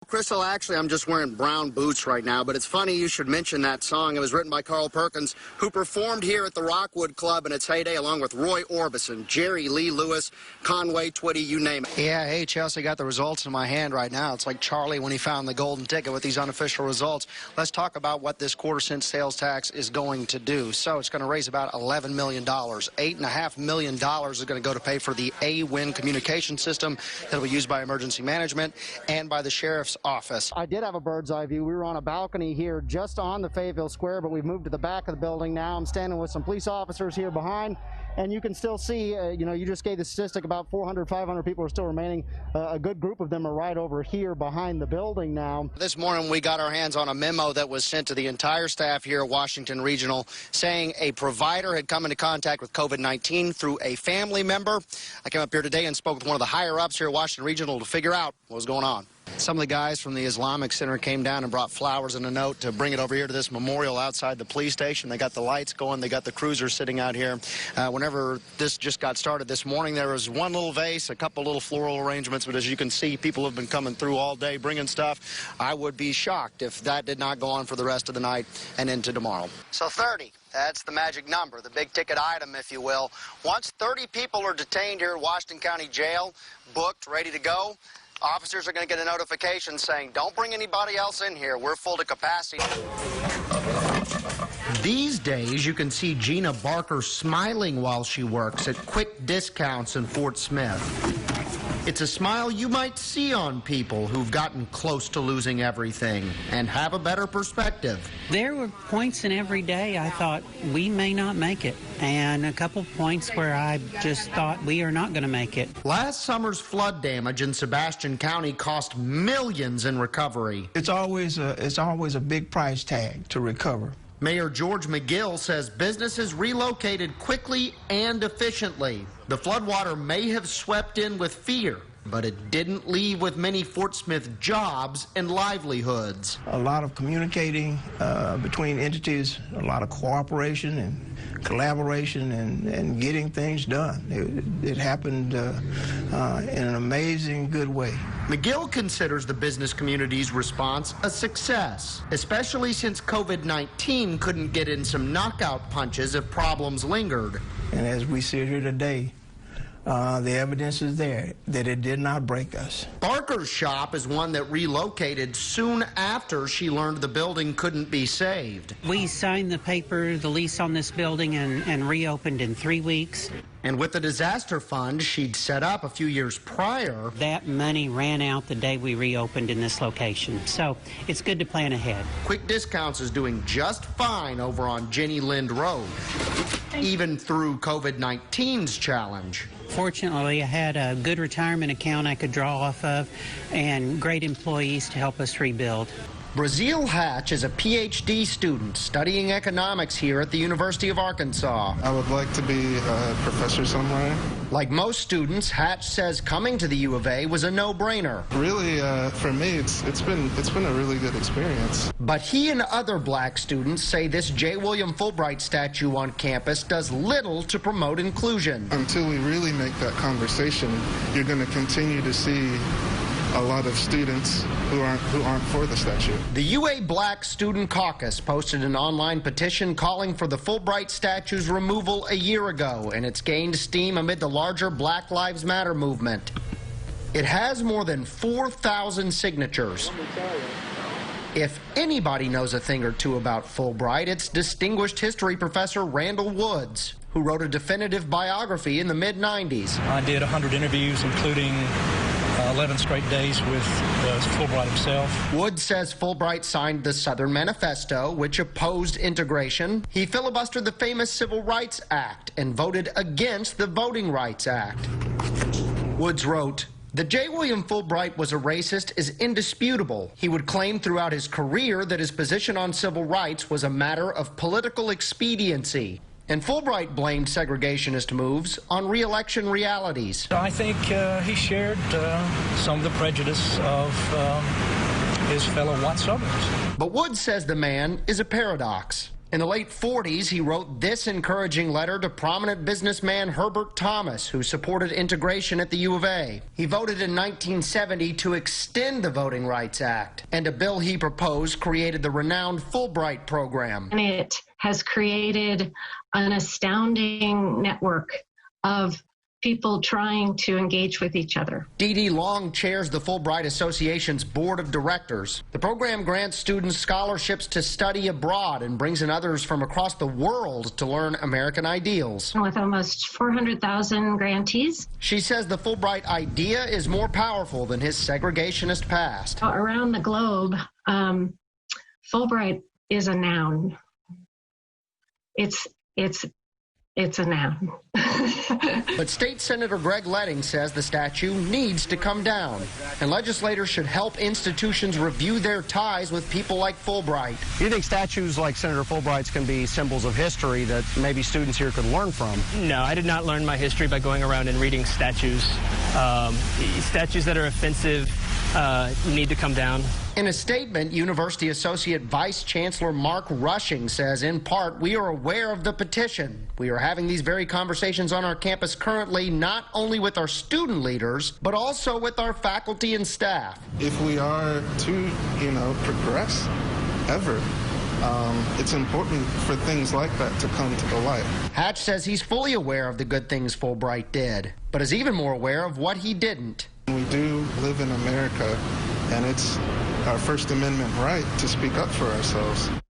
Crystal, actually, I'm just wearing brown boots right now, but it's funny you should mention that song. It was written by Carl Perkins, who performed here at the Rockwood Club in its heyday, along with Roy Orbison, Jerry Lee Lewis, Conway Twitty, you name it. Yeah, hey, Chelsea, got the results in my hand right now. It's like Charlie when he found the golden ticket with these unofficial results. Let's talk about what this quarter-cent sales tax is going to do. So it's going to raise about $11 million. $8.5 million is going to go to pay for the AWIN communication system that will be used by emergency management and by the sheriff's office. I did have a bird's eye view. We were on a balcony here just on the Fayetteville Square, but we've moved to the back of the building now. I'm standing with some police officers here behind, and you can still see, you just gave the statistic about 400, 500 people are still remaining. A good group of them are right over here behind the building now. This morning we got our hands on a memo that was sent to the entire staff here at Washington Regional saying a provider had come into contact with COVID-19 through a family member. I came up here today and spoke with one of the higher-ups here at Washington Regional to figure out what was going on. Some of the guys from the Islamic Center came down and brought flowers and a note to bring it over here to this memorial outside the police station. They got the lights going. They got the cruisers sitting out here. Whenever this just got started this morning, there was one little vase, a couple little floral arrangements, but as you can see, people have been coming through all day bringing stuff. I would be shocked if that did not go on for the rest of the night and into tomorrow. So 30. That's the magic number, the big ticket item, if you will. Once 30 people are detained here at Washington County Jail, booked, ready to go, officers are going to get a notification saying, don't bring anybody else in here. We're full to capacity. These days, you can see Gina Barker smiling while she works at Quick Discounts in Fort Smith. It's a smile you might see on people who've gotten close to losing everything and have a better perspective. There were points in every day I thought we may not make it, and a couple points where I just thought we are not going to make it. Last summer's flood damage in Sebastian County cost millions in recovery. It's always a big price tag to recover. Mayor George McGill says businesses relocated quickly and efficiently. The floodwater may have swept in with fear, but it didn't leave with many Fort Smith jobs and livelihoods. A lot of communicating between entities, a lot of cooperation and collaboration and getting things done. It happened in an amazing good way. McGill considers the business community's response a success, especially since COVID-19 couldn't get in some knockout punches if problems lingered. And as we sit here today, the evidence is there that it did not break us. Barker's shop is one that relocated soon after she learned the building couldn't be saved. We signed the lease on this building, and reopened in 3 weeks. And with the disaster fund she'd set up a few years prior, that money ran out the day we reopened in this location. So it's good to plan ahead. Quick Discounts is doing just fine over on Jenny Lind Road, even through COVID-19's challenge. Fortunately, I had a good retirement account I could draw off of and great employees to help us rebuild. Brazil Hatch is a PhD student studying economics here at the University of Arkansas. I would like to be a professor somewhere. Like most students, Hatch says coming to the U of A was a no-brainer. Really, for me, it's been a really good experience. But he and other black students say this J. William Fulbright statue on campus does little to promote inclusion. Until we really make that conversation, you're going to continue to see a lot of students who aren't for the statue. The UA Black Student Caucus posted an online petition calling for the Fulbright statue's removal a year ago, and it's gained steam amid the larger Black Lives Matter movement. It has more than 4,000 signatures. If anybody knows a thing or two about Fulbright, it's distinguished history professor Randall Woods, who wrote a definitive biography in the mid-90s. I did 100 interviews, including 11 straight days with Fulbright himself. Woods says Fulbright signed the Southern Manifesto, which opposed integration. He filibustered the famous Civil Rights Act and voted against the Voting Rights Act. Woods wrote, "The J. William Fulbright was a racist is indisputable. He would claim throughout his career that his position on civil rights was a matter of political expediency." And Fulbright blamed segregationist moves on re-election realities. I think he shared some of the prejudice of his fellow white Southerners. But Woods says the man is a paradox. In the late 40s, he wrote this encouraging letter to prominent businessman Herbert Thomas, who supported integration at the U of A. He voted in 1970 to extend the Voting Rights Act, and a bill he proposed created the renowned Fulbright program. And it has created an astounding network of people trying to engage with each other. Dee Dee Long chairs the Fulbright Association's board of directors. The program grants students scholarships to study abroad and brings in others from across the world to learn American ideals. With almost 400,000 grantees. She says the Fulbright idea is more powerful than his segregationist past. Around the globe, Fulbright is a noun. It's a noun. But State Senator Greg Leding says the statue needs to come down, and legislators should help institutions review their ties with people like Fulbright. Do you think statues like Senator Fulbright's can be symbols of history that maybe students here could learn from? No, I did not learn my history by going around and reading statues. Statues that are offensive need to come down. In a statement, University Associate Vice Chancellor Mark Rushing says, in part, we are aware of the petition. We are having these very conversations on our campus currently, not only with our student leaders, but also with our faculty and staff. If we are to, progress ever, it's important for things like that to come to the light. Hatch says he's fully aware of the good things Fulbright did, but is even more aware of what he didn't. We do live in America, and it's our First Amendment right to speak up for ourselves.